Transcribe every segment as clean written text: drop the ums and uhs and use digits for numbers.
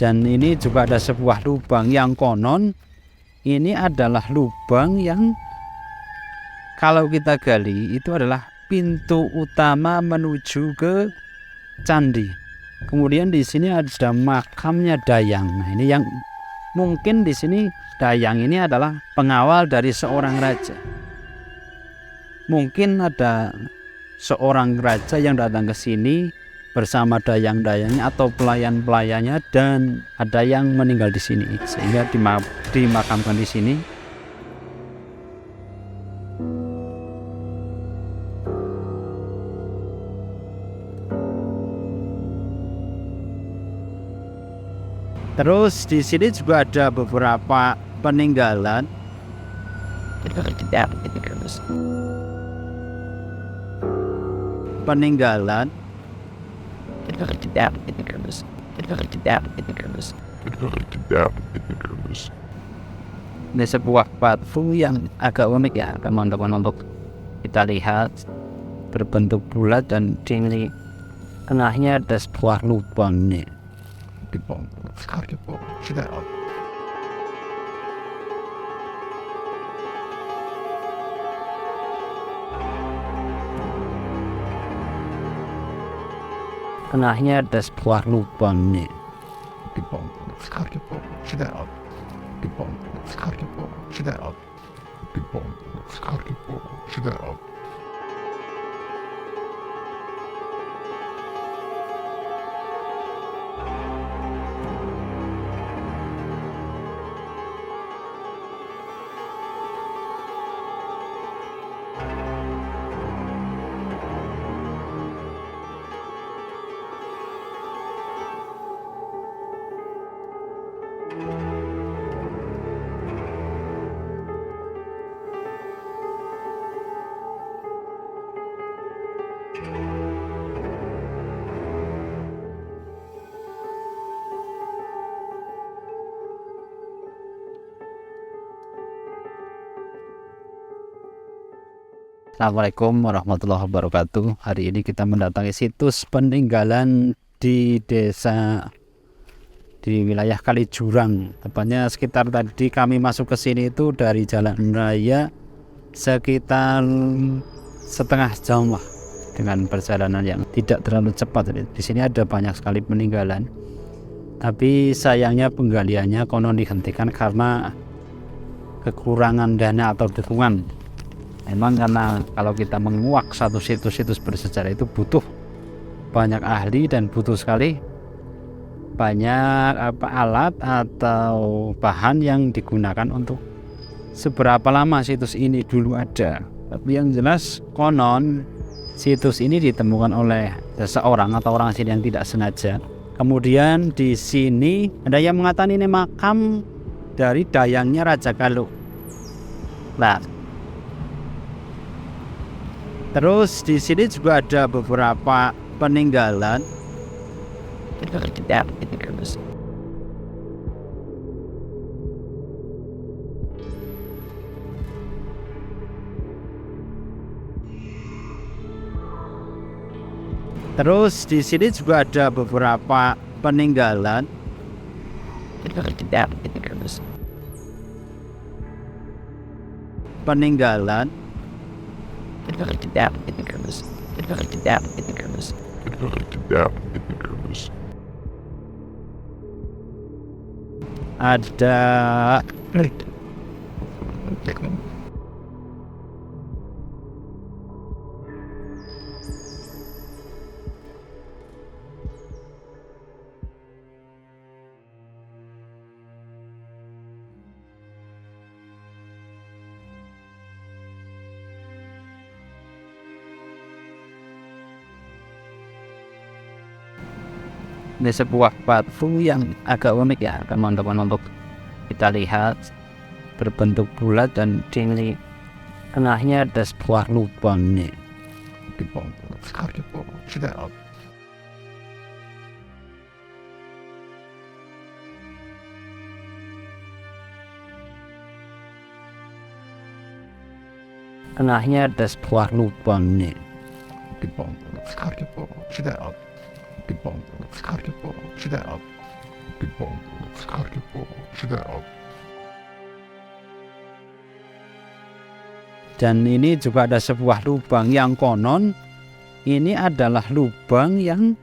Dan ini juga ada sebuah lubang yang konon ini adalah lubang yang kalau kita gali itu adalah pintu utama menuju ke candi. Kemudian di sini ada makamnya Dayang. Nah, ini yang mungkin di sini Dayang ini adalah pengawal dari seorang raja. Mungkin ada seorang raja yang datang ke sini bersama dayang-dayangnya atau pelayan-pelayannya, dan ada yang meninggal di sini sehingga dimakamkan di sini. Terus di sini juga ada beberapa peninggalan. Ini sebuah batu yang agak unik ya teman-teman, untuk kita lihat berbentuk bulat dan di tengahnya ada sebuah lubang nih. Tengahnya ada sebuah lubang nih. Assalamualaikum warahmatullahi wabarakatuh. Hari ini kita mendatangi situs peninggalan di desa di wilayah Kaliurang. Tepatnya sekitar tadi kami masuk ke sini itu dari jalan raya sekitar setengah jam lah, dengan perjalanan yang tidak terlalu cepat. Di sini ada banyak sekali peninggalan, tapi sayangnya penggaliannya konon dihentikan karena kekurangan dana atau dukungan. Memang karena kalau kita menguak satu situs-situs bersejarah itu butuh banyak ahli dan butuh sekali banyak alat atau bahan yang digunakan untuk seberapa lama situs ini dulu ada. Tapi yang jelas konon situs ini ditemukan oleh seseorang atau orang asing yang tidak sengaja. Kemudian di sini ada yang mengatakan ini makam dari dayangnya Raja Galuh. Nah, terus di sini juga ada beberapa peninggalan. Terus di sini juga ada beberapa peninggalan. Ada ini sebuah batu yang agak unik ya teman-teman, untuk kita lihat berbentuk bulat dan di tengahnya ada sebuah lubang nih. Tengahnya ada sebuah lubang nih. banget sekali banget sehat. Dan ini juga ada sebuah lubang yang konon ini adalah lubang yang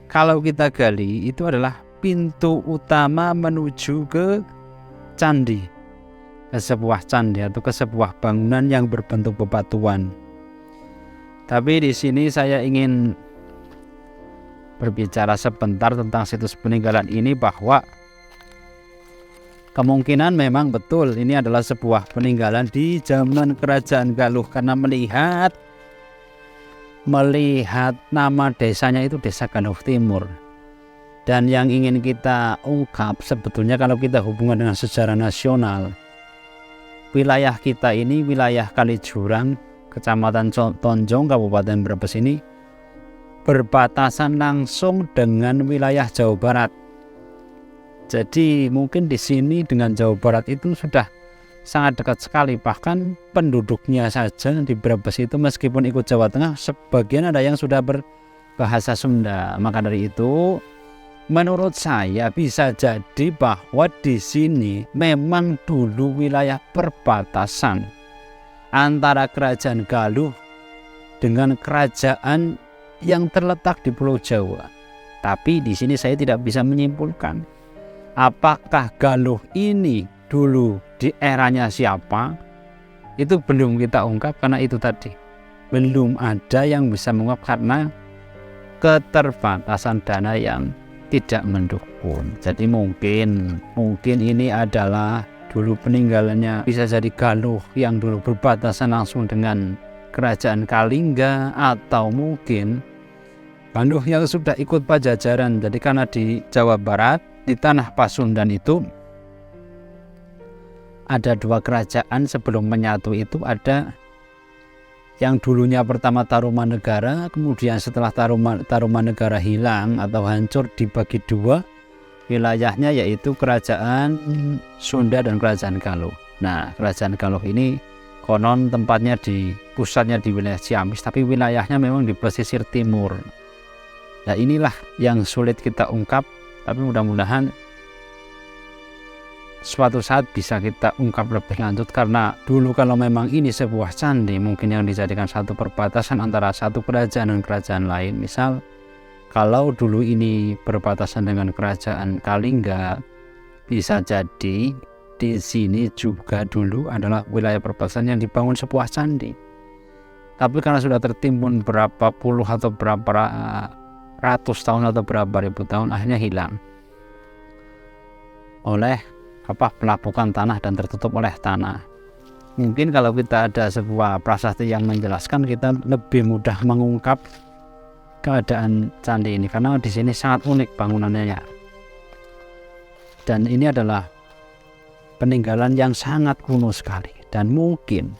kalau kita gali itu adalah pintu utama menuju ke candi, ke sebuah candi atau ke sebuah bangunan yang berbentuk bebatuan. Tapi di sini saya ingin berbicara sebentar tentang situs peninggalan ini, bahwa kemungkinan memang betul ini adalah sebuah peninggalan di zaman Kerajaan Galuh, karena melihat nama desanya itu Desa Galuh Timur. Dan yang ingin kita ungkap sebetulnya kalau kita hubungan dengan sejarah nasional, wilayah kita ini wilayah Kalijuran, Kecamatan Tonjong, Kabupaten Brebes ini berbatasan langsung dengan wilayah Jawa Barat. Jadi mungkin di sini dengan Jawa Barat itu sudah sangat dekat sekali. Bahkan penduduknya saja di Brebes itu meskipun ikut Jawa Tengah, sebagian ada yang sudah berbahasa Sunda. Maka dari itu menurut saya bisa jadi bahwa di sini memang dulu wilayah perbatasan antara Kerajaan Galuh dengan kerajaan yang terletak di Pulau Jawa. Tapi di sini saya tidak bisa menyimpulkan apakah Galuh ini dulu di eranya siapa. Itu belum kita ungkap karena itu tadi belum ada yang bisa mengungkap karena keterbatasan dana yang tidak mendukung. Jadi mungkin ini adalah dulu peninggalannya bisa jadi Galuh yang dulu berbatasan langsung dengan Kerajaan Kalingga, atau mungkin Galuh yang sudah ikut Pajajaran. Jadi karena di Jawa Barat, di tanah Pasundan itu ada dua kerajaan sebelum menyatu. Itu ada yang dulunya pertama Tarumanegara, kemudian setelah Tarumanegara hilang atau hancur dibagi dua wilayahnya, yaitu Kerajaan Sunda dan Kerajaan Galuh. Nah, Kerajaan Galuh ini konon tempatnya pusatnya di wilayah Ciamis, tapi wilayahnya memang di pesisir timur. Nah, inilah yang sulit kita ungkap, tapi mudah-mudahan suatu saat bisa kita ungkap lebih lanjut. Karena dulu kalau memang ini sebuah candi, mungkin yang dijadikan satu perbatasan antara satu kerajaan dan kerajaan lain. Misal kalau dulu ini berbatasan dengan Kerajaan Kalingga, bisa jadi di sini juga dulu adalah wilayah perbatasan yang dibangun sebuah candi. Tapi karena sudah tertimbun berapa puluh atau berapa ratus tahun atau berapa ribu tahun, akhirnya hilang oleh pelapukan tanah dan tertutup oleh tanah. Mungkin kalau kita ada sebuah prasasti yang menjelaskan, kita lebih mudah mengungkap keadaan candi ini, karena di sini sangat unik bangunannya. Dan ini adalah peninggalan yang sangat kuno sekali, dan mungkin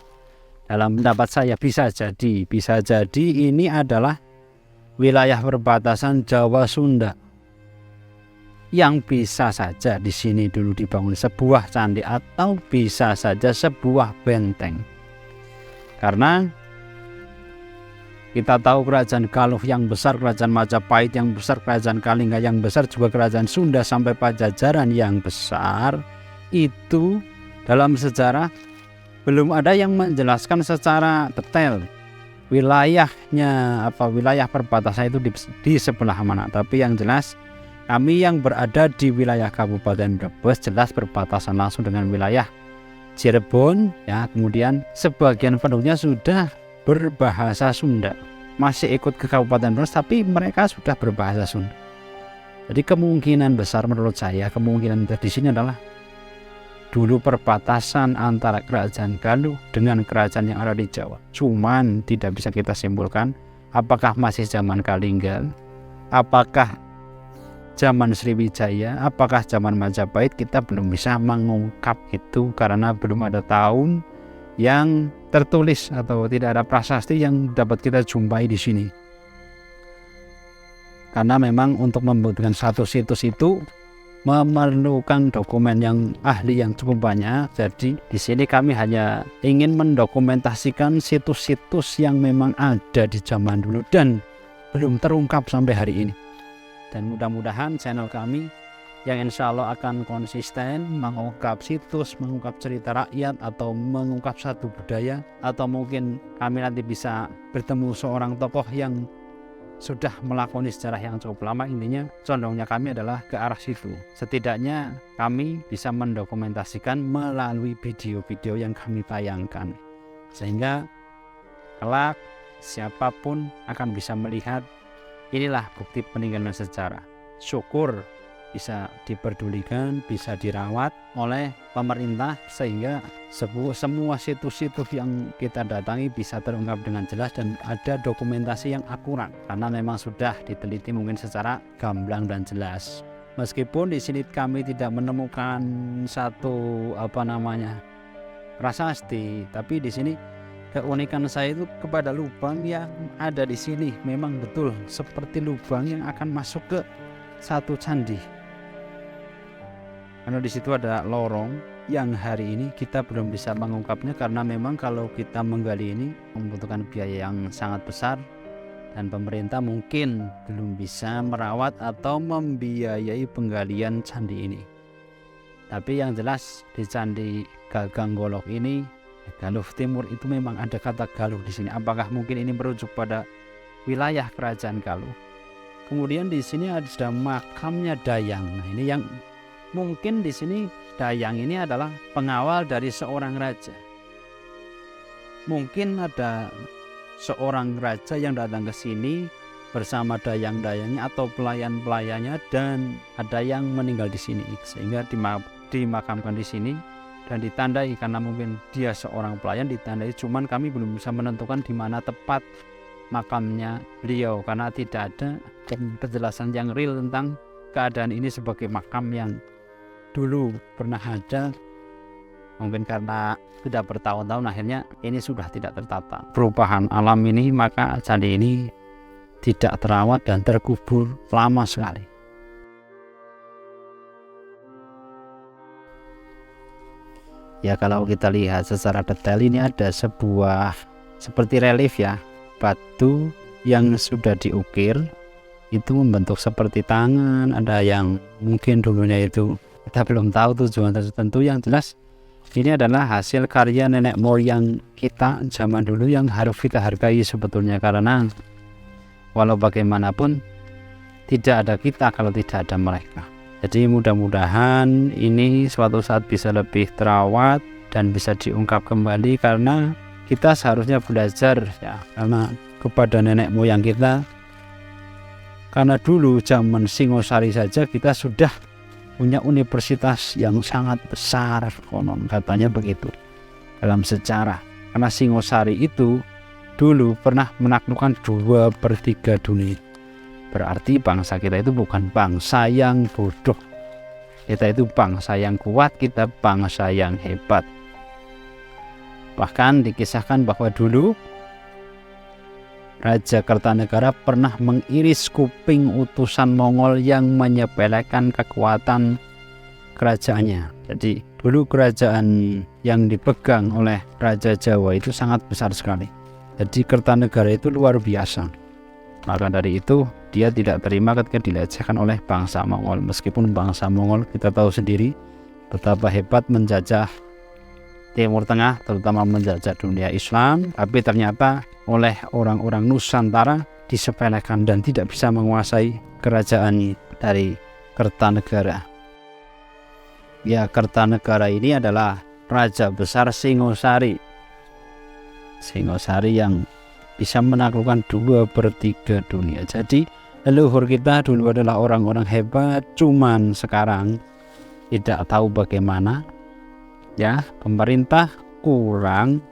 dalam pendapat saya bisa jadi ini adalah wilayah perbatasan Jawa Sunda, yang bisa saja di sini dulu dibangun sebuah candi atau bisa saja sebuah benteng. Karena kita tahu Kerajaan Galuh yang besar, Kerajaan Majapahit yang besar, Kerajaan Kalingga yang besar, juga Kerajaan Sunda sampai Pajajaran yang besar, itu dalam sejarah belum ada yang menjelaskan secara detail wilayahnya wilayah perbatasan itu di sebelah mana. Tapi yang jelas kami yang berada di wilayah Kabupaten Brebes jelas berbatasan langsung dengan wilayah Cirebon, ya. Kemudian sebagian penduduknya sudah berbahasa Sunda, masih ikut ke Kabupaten Brebes tapi mereka sudah berbahasa Sunda. Jadi kemungkinan besar menurut saya, kemungkinan di sini adalah dulu perbatasan antara Kerajaan Galuh dengan kerajaan yang ada di Jawa. Cuman tidak bisa kita simpulkan apakah masih zaman Kalingga, apakah zaman Sriwijaya, apakah zaman Majapahit. Kita belum bisa mengungkap itu karena belum ada tahun yang tertulis atau tidak ada prasasti yang dapat kita jumpai di sini. Karena memang untuk membuatkan satu situs itu memerlukan dokumen yang ahli yang cukup banyak. Jadi di sini kami hanya ingin mendokumentasikan situs-situs yang memang ada di zaman dulu dan belum terungkap sampai hari ini. Dan mudah-mudahan channel kami yang insya Allah akan konsisten mengungkap situs, mengungkap cerita rakyat, atau mengungkap satu budaya, atau mungkin kami nanti bisa bertemu seorang tokoh yang sudah melakoni sejarah yang cukup lama. Intinya condongnya kami adalah ke arah situ. Setidaknya kami bisa mendokumentasikan melalui video-video yang kami tayangkan, sehingga kelak siapapun akan bisa melihat inilah bukti peninggalan sejarah. Syukur bisa diperdulikan, bisa dirawat oleh pemerintah, sehingga semua situs-situs yang kita datangi bisa terungkap dengan jelas dan ada dokumentasi yang akurat, karena memang sudah diteliti mungkin secara gamblang dan jelas. Meskipun di sini kami tidak menemukan satu prasasti, tapi di sini keunikan saya itu kepada lubang yang ada di sini memang betul seperti lubang yang akan masuk ke satu candi. Karena di situ ada lorong yang hari ini kita belum bisa mengungkapnya, karena memang kalau kita menggali ini membutuhkan biaya yang sangat besar dan pemerintah mungkin belum bisa merawat atau membiayai penggalian candi ini. Tapi yang jelas di Candi Gagang Golok ini, Galuh Timur, itu memang ada kata Galuh di sini. Apakah mungkin ini merujuk pada wilayah kerajaan Galuh? Kemudian di sini ada makamnya Dayang. Nah, ini yang mungkin di sini Dayang ini adalah pengawal dari seorang raja. Mungkin ada seorang raja yang datang ke sini bersama dayang-dayangnya atau pelayan-pelayannya, dan ada yang meninggal di sini sehingga dimakamkan di sini dan ditandai, karena mungkin dia seorang pelayan ditandai. Cuman kami belum bisa menentukan di mana tepat makamnya beliau, karena tidak ada penjelasan yang real tentang keadaan ini sebagai makam yang dulu pernah ada. Mungkin karena sudah bertahun-tahun akhirnya ini sudah tidak tertata. Perubahan alam ini, maka candi ini tidak terawat dan terkubur lama sekali. Ya, kalau kita lihat secara detail ini ada sebuah seperti relief ya, batu yang sudah diukir itu membentuk seperti tangan. Ada yang mungkin dulunya itu kita belum tahu tujuan tertentu. Yang jelas ini adalah hasil karya nenek moyang kita zaman dulu yang harus kita hargai sebetulnya, karena walau bagaimanapun tidak ada kita kalau tidak ada mereka. Jadi mudah-mudahan ini suatu saat bisa lebih terawat dan bisa diungkap kembali, karena kita seharusnya belajar ya, karena kepada nenek moyang kita. Karena dulu zaman Singosari saja kita sudah punya universitas yang sangat besar, konon katanya begitu dalam sejarah. Karena Singosari itu dulu pernah menaklukkan 2/3 dunia. Berarti bangsa kita itu bukan bangsa yang bodoh, kita itu bangsa yang kuat, kita bangsa yang hebat. Bahkan dikisahkan bahwa dulu Raja Kertanegara pernah mengiris kuping utusan Mongol yang menyepelekan kekuatan kerajaannya. Jadi dulu kerajaan yang dipegang oleh Raja Jawa itu sangat besar sekali. Jadi Kertanegara itu luar biasa. Maka dari itu dia tidak terima ketika dilecehkan oleh bangsa Mongol. Meskipun bangsa Mongol kita tahu sendiri betapa hebat menjajah Timur Tengah, terutama menjajah dunia Islam, tapi ternyata oleh orang-orang Nusantara disepelekan dan tidak bisa menguasai kerajaan dari Kertanegara. Ya, Kertanegara ini adalah raja besar Singosari. Singosari yang bisa menaklukkan 2/3 dunia. Jadi leluhur kita dulu adalah orang-orang hebat, cuman sekarang tidak tahu bagaimana. Ya, pemerintah kurang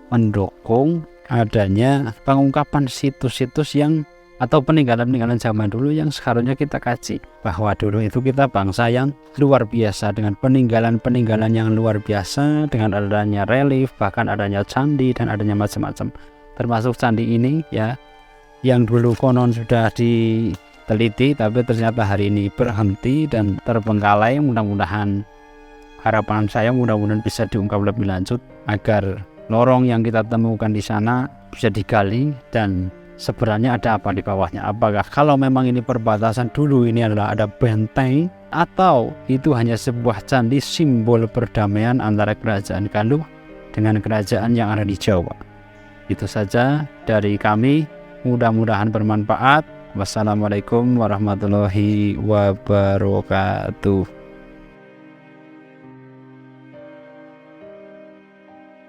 mendukung adanya pengungkapan situs-situs yang atau peninggalan-peninggalan zaman dulu yang seharusnya kita kaji, bahwa dulu itu kita bangsa yang luar biasa dengan peninggalan-peninggalan yang luar biasa, dengan adanya relief, bahkan adanya candi dan adanya macam-macam. Termasuk candi ini ya, yang dulu konon sudah diteliti tapi ternyata hari ini berhenti dan terbengkalai. Mudah-mudahan, harapan saya mudah-mudahan bisa diungkap lebih lanjut agar lorong yang kita temukan di sana bisa digali dan sebenarnya ada apa di bawahnya. Apakah kalau memang ini perbatasan dulu ini adalah ada benteng, atau itu hanya sebuah candi simbol perdamaian antara kerajaan Galuh dengan kerajaan yang ada di Jawa. Itu saja dari kami, mudah-mudahan bermanfaat. Wassalamualaikum warahmatullahi wabarakatuh.